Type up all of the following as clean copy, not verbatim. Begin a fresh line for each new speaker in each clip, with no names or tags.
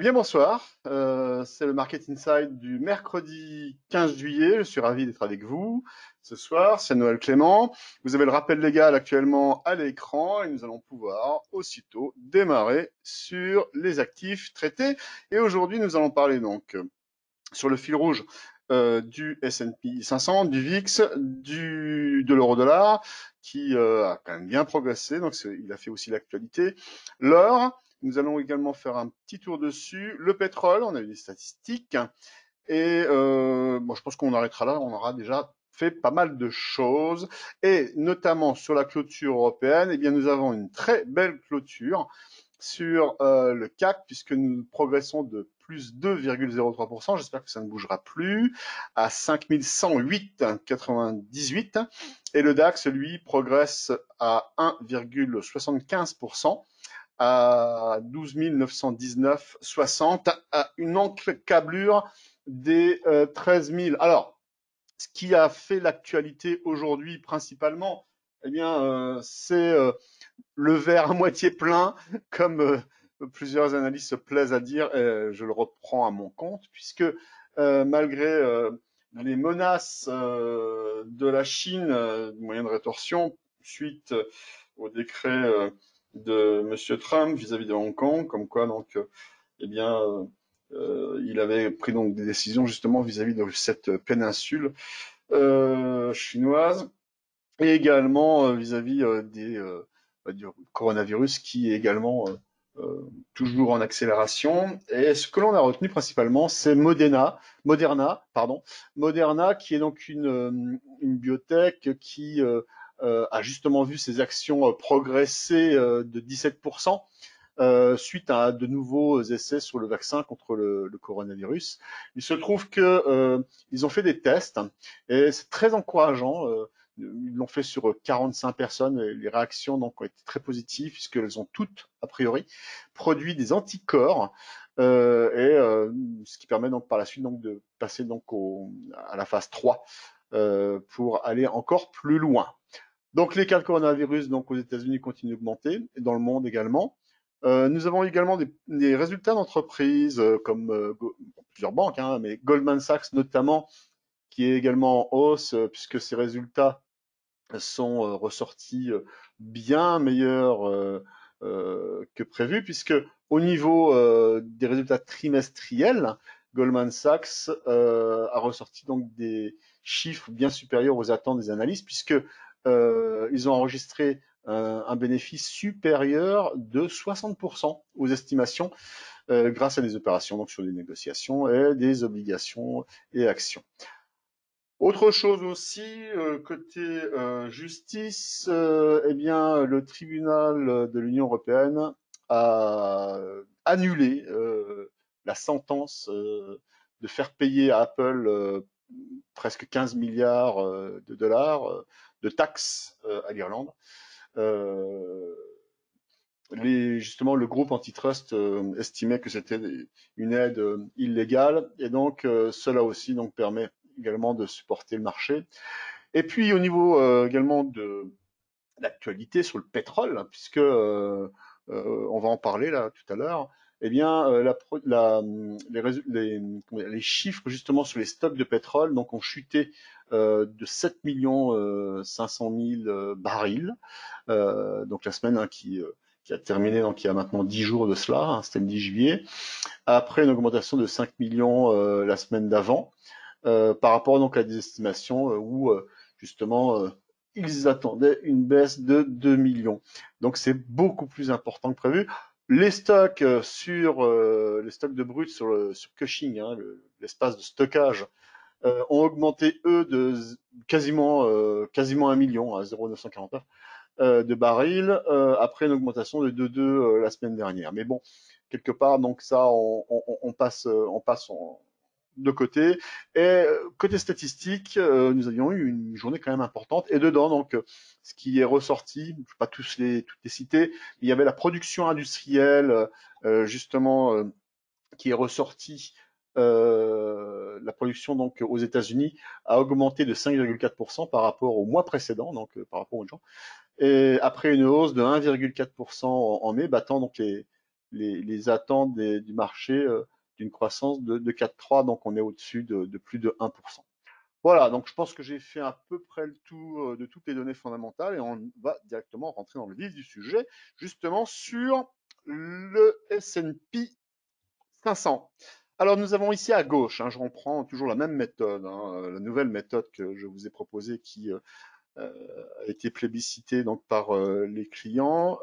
Eh bien, bonsoir. C'est le Market Inside du mercredi 15 juillet. Je suis ravi d'être avec vous ce soir. C'est Noël Clément. Vous avez le rappel légal actuellement à l'écran et nous allons pouvoir aussitôt démarrer sur les actifs traités. Et aujourd'hui, nous allons parler donc sur le fil rouge du S&P 500, du VIX, de l'euro-dollar, qui a quand même bien progressé, donc il a fait aussi l'actualité. L'or, nous allons également faire un petit tour dessus. Le pétrole, on a eu des statistiques, et bon, je pense qu'on arrêtera là, on aura déjà fait pas mal de choses, et notamment sur la clôture européenne, eh bien nous avons une très belle clôture sur le CAC, puisque nous progressons de plus 2,03%. J'espère que ça ne bougera plus, à 5108,98. Et le DAX, lui, progresse à 1,75%, à 12 919,60, à une encablure des 13 000. Alors, ce qui a fait l'actualité aujourd'hui principalement, eh bien, c'est le verre à moitié plein, comme plusieurs analystes se plaisent à dire, et je le reprends à mon compte, puisque malgré les menaces de la Chine, moyen de rétorsion, suite au décret de Monsieur Trump vis-à-vis de Hong Kong, comme quoi donc, eh bien, il avait pris donc des décisions justement vis-à-vis de cette péninsule chinoise, et également vis-à-vis du coronavirus qui est également toujours en accélération. Et ce que l'on a retenu principalement, c'est Moderna, pardon, Moderna, qui est donc une biotech qui a justement vu ses actions progresser de 17%. Suite à de nouveaux essais sur le vaccin contre le coronavirus. Il se trouve que ils ont fait des tests et c'est très encourageant. Ils l'ont fait sur 45 personnes et les réactions donc ont été très positives puisqu'elles ont toutes, a priori, produit des anticorps ce qui permet donc par la suite donc de passer donc à la phase 3 pour aller encore plus loin. Donc les cas de coronavirus donc aux États-Unis continuent d'augmenter et dans le monde également. Nous avons également des résultats d'entreprises comme plusieurs banques, hein, mais Goldman Sachs notamment, qui est également en hausse puisque ses résultats sont ressortis bien meilleurs que prévu, puisque au niveau des résultats trimestriels, Goldman Sachs a ressorti donc des chiffres bien supérieurs aux attentes des analystes, puisque ils ont enregistré un bénéfice supérieur de 60% aux estimations grâce à des opérations donc sur des négociations et des obligations et actions. Autre chose aussi, côté justice, eh bien, le tribunal de l'Union européenne a annulé la sentence de faire payer à Apple presque 15 milliards de dollars de taxes à l'Irlande. Justement, le groupe antitrust estimait que c'était une aide illégale et donc cela aussi donc permet également de supporter le marché. Et puis au niveau également de l'actualité sur le pétrole, puisque on va en parler là tout à l'heure, eh bien les chiffres justement sur les stocks de pétrole donc ont chuté de 7 500 000 barils, donc la semaine qui a terminé, donc il y a maintenant 10 jours de cela, hein, c'était le 10 juillet, après une augmentation de 5 millions la semaine d'avant, par rapport donc à des estimations où justement ils attendaient une baisse de 2 millions. Donc c'est beaucoup plus important que prévu. Les stocks les stocks de brut sur Cushing, hein, l'espace de stockage, ont augmenté eux de quasiment 1 million à 0,949 de barils après une augmentation de 2,2 la semaine dernière. Mais bon, quelque part donc ça on passe de côté. Et côté statistique, nous avions eu une journée quand même importante. Et dedans, donc, ce qui est ressorti, je ne vais pas toutes les citer, il y avait la production industrielle, justement, qui est ressortie. La production donc aux États-Unis a augmenté de 5,4% par rapport au mois précédent, donc par rapport aux gens, et après une hausse de 1,4% en mai, battant donc les attentes du marché d'une croissance de 4,3, donc on est au-dessus de plus de 1%. Voilà, donc je pense que j'ai fait à peu près le tour de toutes les données fondamentales et on va directement rentrer dans le vif du sujet, justement sur le S&P 500. Alors nous avons ici à gauche, hein, je reprends toujours la même méthode, hein, la nouvelle méthode que je vous ai proposée qui a été plébiscitée donc par les clients.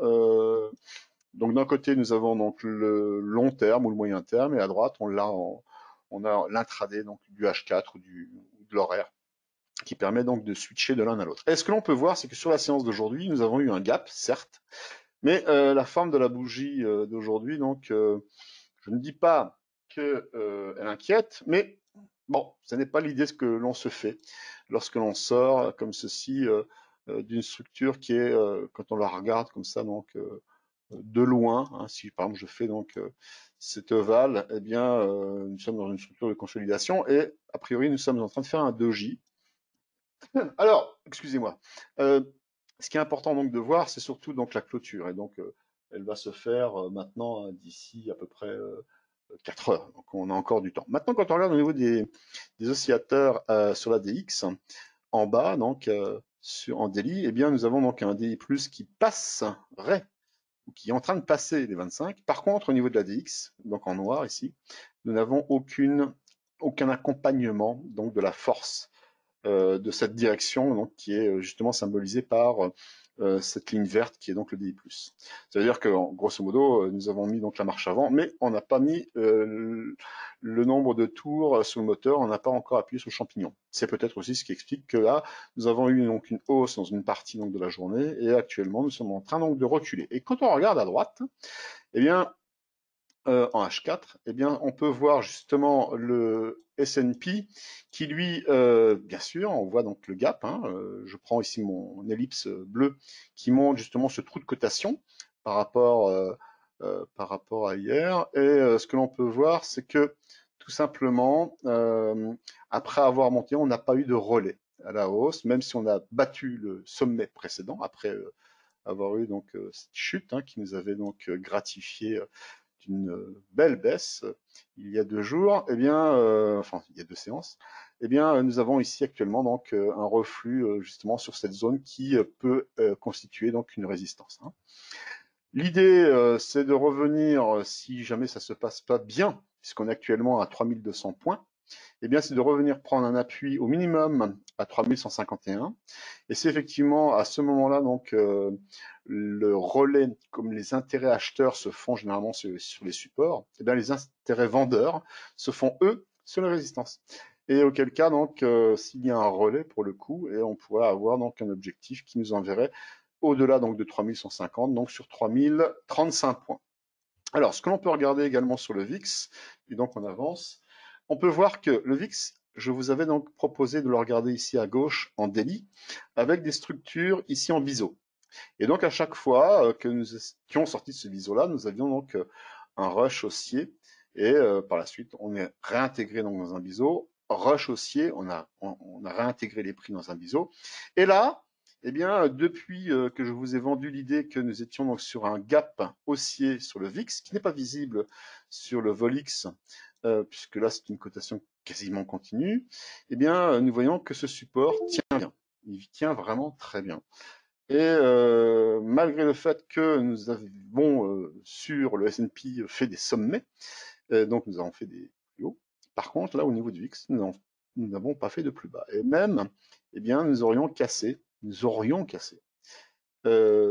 Donc d'un côté nous avons donc le long terme ou le moyen terme et à droite on a l'intraday donc du H4 ou de l'horaire qui permet donc de switcher de l'un à l'autre. Et ce que l'on peut voir, c'est que sur la séance d'aujourd'hui, nous avons eu un gap, certes, mais la forme de la bougie d'aujourd'hui, donc je ne dis pas qu'elle inquiète, mais bon, ce n'est pas l'idée que l'on se fait lorsque l'on sort comme ceci d'une structure qui est, quand on la regarde comme ça, donc de loin, hein, si par exemple je fais donc cet ovale, eh bien nous sommes dans une structure de consolidation et a priori nous sommes en train de faire un doji. Alors, excusez-moi. Ce qui est important donc de voir, c'est surtout donc la clôture. Et donc, elle va se faire maintenant d'ici à peu près 4 heures. Donc, on a encore du temps. Maintenant, quand on regarde au niveau des oscillateurs sur la DX, en bas, donc en daily, eh bien, nous avons donc un DI+ qui passerait, ou qui est en train de passer les 25. Par contre, au niveau de la DX, donc en noir ici, nous n'avons aucun accompagnement donc de la force de cette direction, donc, qui est justement symbolisée par cette ligne verte qui est donc le DI+. Ça veut dire que, grosso modo, nous avons mis donc la marche avant, mais on n'a pas mis le nombre de tours sur le moteur, on n'a pas encore appuyé sur le champignon. C'est peut-être aussi ce qui explique que là, nous avons eu donc une hausse dans une partie donc de la journée, et actuellement, nous sommes en train donc de reculer. Et quand on regarde à droite, eh bien, en H4, eh bien, on peut voir justement le S&P qui lui, bien sûr, on voit donc le gap, hein, je prends ici mon ellipse bleue qui montre justement ce trou de cotation par rapport à hier. Et ce que l'on peut voir, c'est que tout simplement, après avoir monté, on n'a pas eu de relais à la hausse, même si on a battu le sommet précédent, après avoir eu donc cette chute hein, qui nous avait donc gratifié d'une belle baisse il y a 2 jours, eh bien, enfin il y a 2 séances, eh bien nous avons ici actuellement donc un reflux justement sur cette zone qui peut constituer donc une résistance. Hein. L'idée c'est de revenir, si jamais ça se passe pas bien, puisqu'on est actuellement à 3200 points, eh bien, c'est de revenir prendre un appui au minimum à 3151. Et c'est effectivement à ce moment-là, donc, le relais, comme les intérêts acheteurs se font généralement sur les supports, eh bien, les intérêts vendeurs se font, eux, sur les résistances. Et auquel cas, donc, s'il y a un relais, pour le coup, et on pourrait avoir donc un objectif qui nous enverrait au-delà donc de 3150, donc sur 3035 points. Alors, ce que l'on peut regarder également sur le VIX, et donc on avance, on peut voir que le VIX, je vous avais donc proposé de le regarder ici à gauche en daily, avec des structures ici en biseau. Et donc à chaque fois que nous étions sortis de ce biseau-là, nous avions donc un rush haussier, et par la suite, on est réintégré donc dans un biseau, rush haussier, on a réintégré les prix dans un biseau, et là, eh bien, depuis que je vous ai vendu l'idée que nous étions donc sur un gap haussier sur le VIX, qui n'est pas visible sur le Volix, puisque là c'est une cotation quasiment continue, eh bien, nous voyons que ce support tient bien. Il tient vraiment très bien. Et malgré le fait que nous avons sur le S&P fait des sommets, donc nous avons fait des plus hauts, par contre là au niveau du VIX, nous n'avons pas fait de plus bas. Et même, eh bien, nous aurions cassé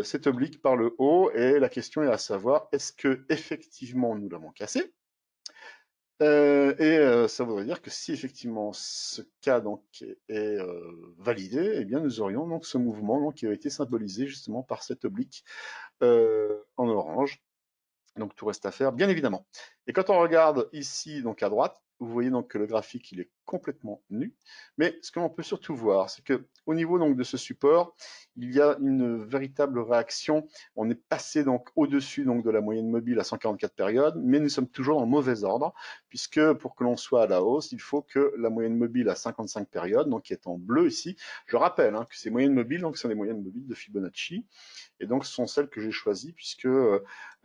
cet oblique par le haut, et la question est à savoir, est-ce que effectivement nous l'avons cassé? Ça voudrait dire que si effectivement ce cas donc est validé, eh bien nous aurions donc ce mouvement donc, qui a été symbolisé justement par cet oblique en orange. Donc tout reste à faire, bien évidemment. Et quand on regarde ici donc à droite, vous voyez donc que le graphique il est complètement nu. Mais ce que l'on peut surtout voir, c'est que au niveau donc de ce support, il y a une véritable réaction. On est passé donc au-dessus donc de la moyenne mobile à 144 périodes, mais nous sommes toujours dans le mauvais ordre, puisque pour que l'on soit à la hausse, il faut que la moyenne mobile à 55 périodes, donc qui est en bleu ici, je rappelle que ces moyennes mobiles, donc ce sont les moyennes mobiles de Fibonacci, et donc ce sont celles que j'ai choisies puisque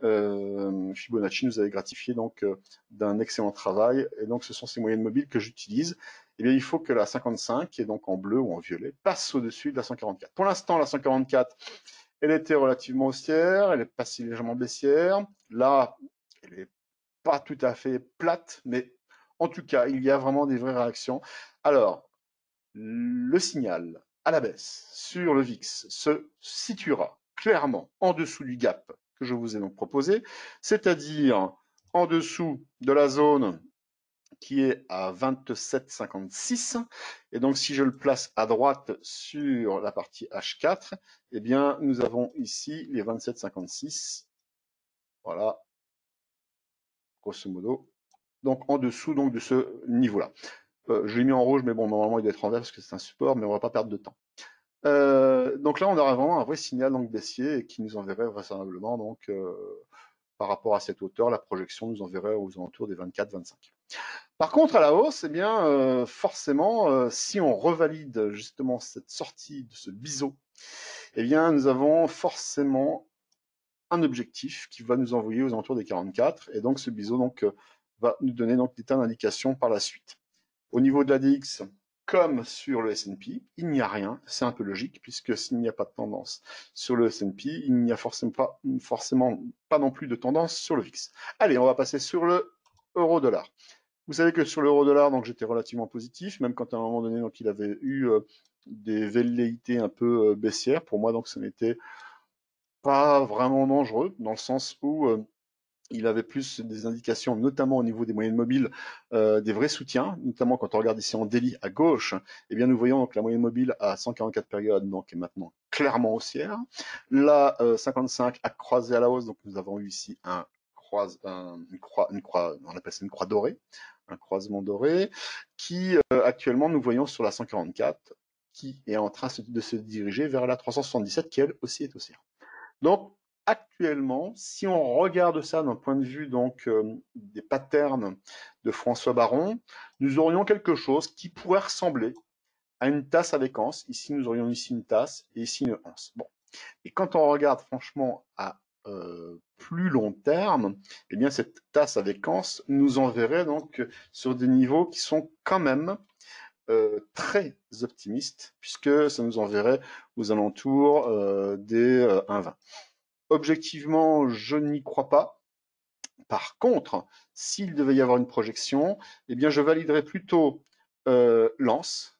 Fibonacci nous avait gratifié donc d'un excellent travail, et donc ce sont ces moyennes mobiles que j'utilise. Eh bien, il faut que la 55, qui est donc en bleu ou en violet, passe au-dessus de la 144. Pour l'instant, la 144, elle était relativement haussière, elle est passée légèrement baissière. Là, elle n'est pas tout à fait plate, mais en tout cas, il y a vraiment des vraies réactions. Alors, le signal à la baisse sur le VIX se situera clairement en dessous du gap que je vous ai donc proposé, c'est-à-dire en dessous de la zone qui est à 27,56. Et donc, si je le place à droite sur la partie H4, eh bien, nous avons ici les 27,56. Voilà, grosso modo. Donc, en dessous donc, de ce niveau-là. Je l'ai mis en rouge, mais bon, normalement, il doit être en vert parce que c'est un support, mais on va pas perdre de temps. Donc là, on aura vraiment un vrai signal donc baissier qui nous enverrait vraisemblablement donc par rapport à cette hauteur, la projection nous enverrait aux alentours des 24-25. Par contre, à la hausse, eh bien, forcément, si on revalide justement cette sortie de ce biseau, eh bien, nous avons forcément un objectif qui va nous envoyer aux alentours des 44, et donc ce biseau donc va nous donner donc des tas d'indications par la suite. Au niveau de l'ADX, comme sur le S&P, il n'y a rien, c'est un peu logique, puisque s'il n'y a pas de tendance sur le S&P, il n'y a forcément pas non plus de tendance sur le VIX. Allez, on va passer sur le euro-dollar. Vous savez que sur l'euro-dollar, donc j'étais relativement positif, même quand à un moment donné, donc il avait eu des velléités un peu baissières. Pour moi, donc ce n'était pas vraiment dangereux, dans le sens où il avait plus des indications, notamment au niveau des moyennes mobiles, des vrais soutiens, notamment quand on regarde ici en daily à gauche, eh bien nous voyons donc la moyenne mobile à 144 périodes, donc est maintenant clairement haussière. La 55 a croisé à la hausse, donc nous avons eu ici une croix, on appelle ça une croix dorée, un croisement doré, qui actuellement nous voyons sur la 144, qui est en train de se diriger vers la 377, qui elle aussi est haussière. Donc, actuellement, si on regarde ça d'un point de vue donc des patterns de François Baron, nous aurions quelque chose qui pourrait ressembler à une tasse avec anse. Ici, nous aurions ici une tasse et ici une anse. Bon. Et quand on regarde franchement à plus long terme, eh bien cette tasse avec anse nous enverrait donc sur des niveaux qui sont quand même très optimistes, puisque ça nous enverrait aux alentours des 1,20. Objectivement, je n'y crois pas. Par contre, s'il devait y avoir une projection, eh bien, je validerais plutôt l'anse,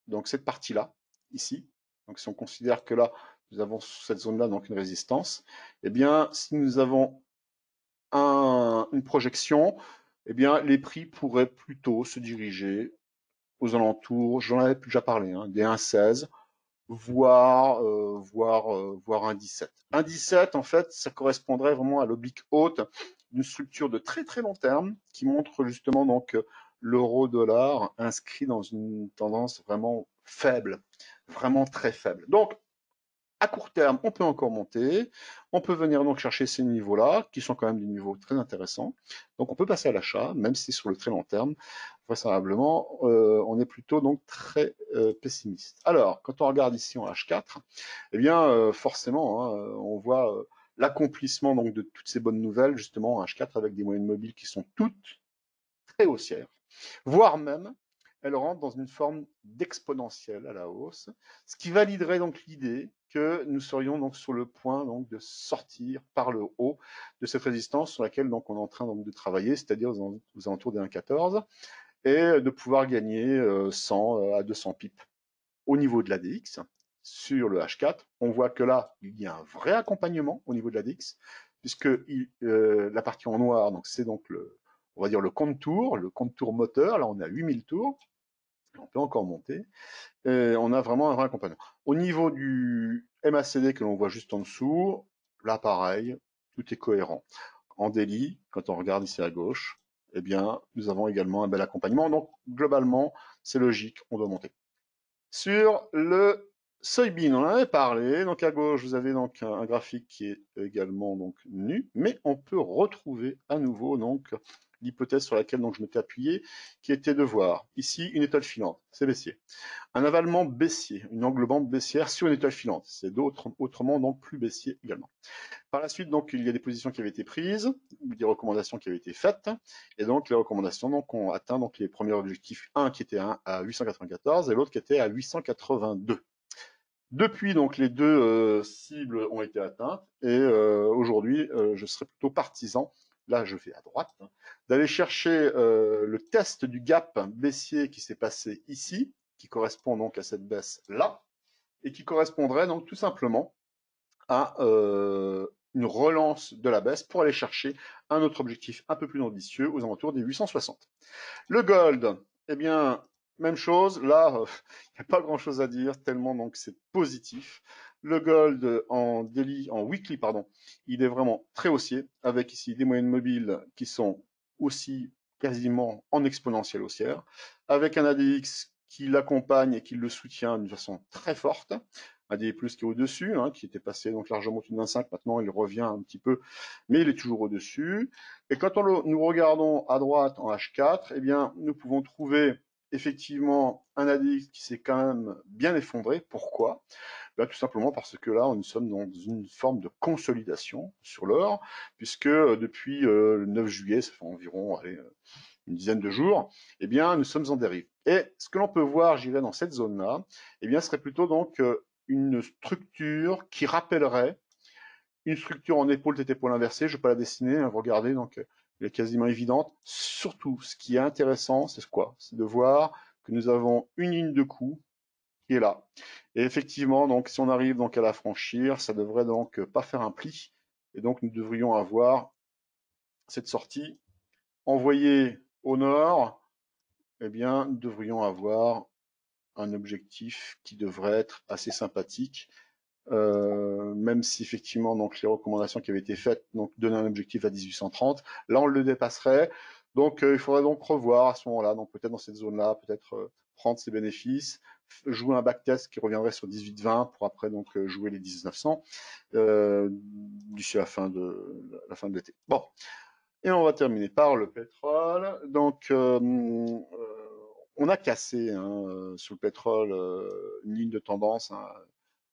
donc cette partie-là, ici. Donc, si on considère que là, nous avons sur cette zone-là donc une résistance, eh bien, si nous avons une projection, eh bien, les prix pourraient plutôt se diriger aux alentours, j'en avais déjà parlé, des 1,16, voire un 17. Un 17, en fait, ça correspondrait vraiment à l'oblique haute d'une structure de très très long terme qui montre justement donc l'euro-dollar inscrit dans une tendance vraiment faible, vraiment très faible. Donc, à court terme, on peut encore monter. On peut venir donc chercher ces niveaux-là, qui sont quand même des niveaux très intéressants. Donc, on peut passer à l'achat, même si sur le très long terme, vraisemblablement, on est plutôt donc très pessimiste. Alors, quand on regarde ici en H4, eh bien, forcément, on voit l'accomplissement donc de toutes ces bonnes nouvelles, justement en H4, avec des moyennes mobiles qui sont toutes très haussières, voire même elle rentre dans une forme d'exponentielle à la hausse, ce qui validerait donc l'idée que nous serions donc sur le point donc de sortir par le haut de cette résistance sur laquelle donc on est en train donc de travailler, c'est-à-dire aux alentours des 1,14, et de pouvoir gagner 100 à 200 pips au niveau de l'ADX. Sur le H4, on voit que là, il y a un vrai accompagnement au niveau de l'ADX, puisque la partie en noir, donc c'est donc on va dire le contour moteur. Là, on a 8000 tours. On peut encore monter. Et on a vraiment un vrai accompagnement. Au niveau du MACD que l'on voit juste en dessous, là, pareil, tout est cohérent. En daily, quand on regarde ici à gauche, eh bien, nous avons également un bel accompagnement. Donc, globalement, c'est logique, on doit monter. Sur le soybean, on en avait parlé. Donc, à gauche, vous avez donc un graphique qui est également donc nu, mais on peut retrouver à nouveau donc l'hypothèse sur laquelle donc je m'étais appuyé, qui était de voir ici une étoile filante, c'est baissier. Un avalement baissier, une englobante baissière sur une étoile filante, c'est autrement donc plus baissier également. Par la suite, donc, il y a des positions qui avaient été prises, des recommandations qui avaient été faites, et donc les recommandations donc, ont atteint donc, les premiers objectifs, un qui était à 894 et l'autre qui était à 882. Depuis, donc, les deux cibles ont été atteintes, et aujourd'hui, je serais plutôt partisan, là je vais à droite, hein, d'aller chercher le test du gap baissier qui s'est passé ici, qui correspond donc à cette baisse-là, et qui correspondrait donc tout simplement à une relance de la baisse pour aller chercher un autre objectif un peu plus ambitieux aux alentours des 860. Le gold, eh bien, même chose. Là, il n'y a pas grand-chose à dire tellement donc c'est positif. Le gold en daily, en weekly, pardon, il est vraiment très haussier avec ici des moyennes mobiles qui sont aussi quasiment en exponentielle haussière, avec un ADX qui l'accompagne et qui le soutient d'une façon très forte. ADX qui est au-dessus, hein, qui était passé donc largement au-dessus de 25, maintenant il revient un petit peu, mais il est toujours au-dessus. Et quand nous regardons à droite en H4, eh bien, nous pouvons trouver effectivement un ADX qui s'est quand même bien effondré. Pourquoi? Tout simplement parce que là, nous sommes dans une forme de consolidation sur l'or, puisque depuis le 9 juillet, ça fait environ une dizaine de jours, eh bien, nous sommes en dérive. Et ce que l'on peut voir, j'irai dans cette zone-là, eh bien, serait plutôt donc une structure qui rappellerait une structure en épaule tête épaule inversée. Je ne vais pas la dessiner, hein, vous regardez, donc elle est quasiment évidente. Surtout, ce qui est intéressant, c'est quoi? C'est de voir que nous avons une ligne de coup qui est là. Et effectivement, donc, si on arrive donc à la franchir, ça devrait donc pas faire un pli. Et donc, nous devrions avoir cette sortie envoyée au nord. Eh bien, nous devrions avoir un objectif qui devrait être assez sympathique. Même si effectivement donc les recommandations qui avaient été faites donc donnaient un objectif à 1830, là on le dépasserait. Donc il faudrait donc revoir à ce moment-là, donc peut-être dans cette zone-là, peut-être prendre ses bénéfices, jouer un backtest qui reviendrait sur 18-20 pour après donc jouer les 1900 d'ici la fin de l'été. Bon, et on va terminer par le pétrole. Donc on a cassé hein, sur le pétrole une ligne de tendance. Hein,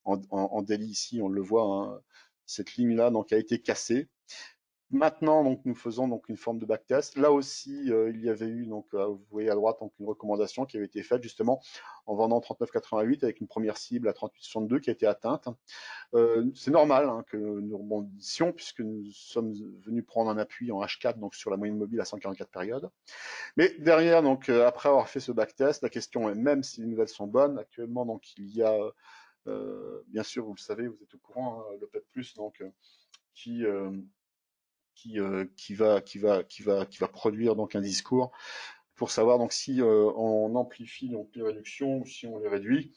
en daily ici, on le voit, hein, cette ligne-là donc a été cassée. Maintenant, donc nous faisons donc une forme de backtest. Là aussi, il y avait eu donc, vous voyez à droite donc une recommandation qui avait été faite justement en vendant 39,88 avec une première cible à 38,62 qui a été atteinte. C'est normal hein, que nous rebondissions puisque nous sommes venus prendre un appui en H4 donc sur la moyenne mobile à 144 périodes. Mais derrière donc après avoir fait ce backtest, la question est même si les nouvelles sont bonnes. Actuellement donc il y a bien sûr, vous le savez, vous êtes au courant, hein, l'OPEP+, donc qui va produire donc un discours pour savoir donc si on amplifie donc les réductions ou si on les réduit.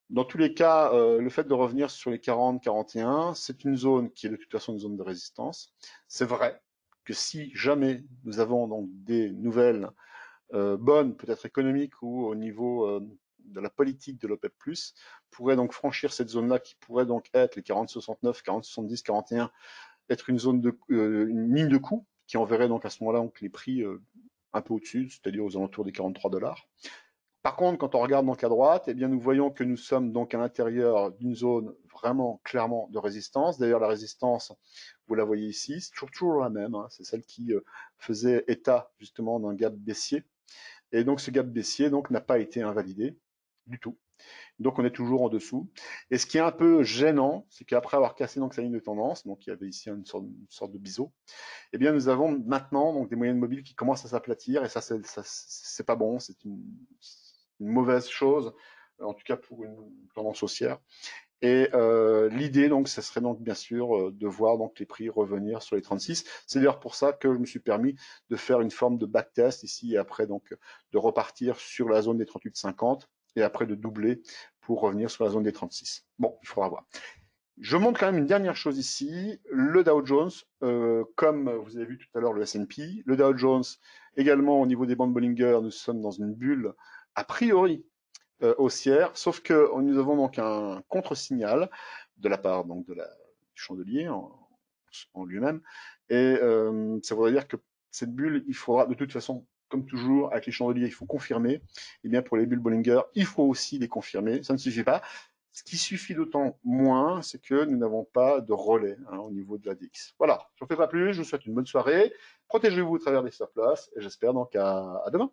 Dans tous les cas, le fait de revenir sur les 40-41, c'est une zone qui est de toute façon une zone de résistance. C'est vrai que si jamais nous avons donc des nouvelles bonnes, peut-être économiques ou au niveau de la politique de l'OPEP+, pourrait donc franchir cette zone-là qui pourrait donc être les 40-69, 40-70, 41, être une zone une ligne de coût qui enverrait donc à ce moment-là donc les prix un peu au-dessus, c'est-à-dire aux alentours des 43 $. Par contre, quand on regarde donc à droite, eh bien nous voyons que nous sommes donc à l'intérieur d'une zone vraiment clairement de résistance. D'ailleurs, la résistance, vous la voyez ici, c'est toujours la même. Hein, c'est celle qui faisait état justement d'un gap baissier. Et donc ce gap baissier donc n'a pas été invalidé du tout. Donc on est toujours en dessous. Et ce qui est un peu gênant, c'est qu'après avoir cassé donc sa ligne de tendance, donc il y avait ici une sorte de biseau, eh bien nous avons maintenant donc des moyennes mobiles qui commencent à s'aplatir et ça c'est pas bon, c'est une mauvaise chose, en tout cas pour une tendance haussière. Et l'idée donc, ce serait donc bien sûr de voir donc les prix revenir sur les 36. C'est d'ailleurs pour ça que je me suis permis de faire une forme de backtest ici et après donc de repartir sur la zone des 38,50 et après de doubler pour revenir sur la zone des 36. Bon, il faudra voir. Je montre quand même une dernière chose ici, le Dow Jones, comme vous avez vu tout à l'heure le S&P, le Dow Jones également au niveau des bandes Bollinger, nous sommes dans une bulle a priori haussière, sauf que nous avons donc un contre-signal de la part donc du chandelier en lui-même, et ça voudrait dire que cette bulle, il faudra de toute façon, comme toujours avec les chandeliers, il faut confirmer. Et bien pour les bulles Bollinger, il faut aussi les confirmer. Ça ne suffit pas. Ce qui suffit d'autant moins, c'est que nous n'avons pas de relais au niveau de la DX. Voilà, je ne fais pas plus, je vous souhaite une bonne soirée. Protégez-vous au travers des stop loss et j'espère donc à demain.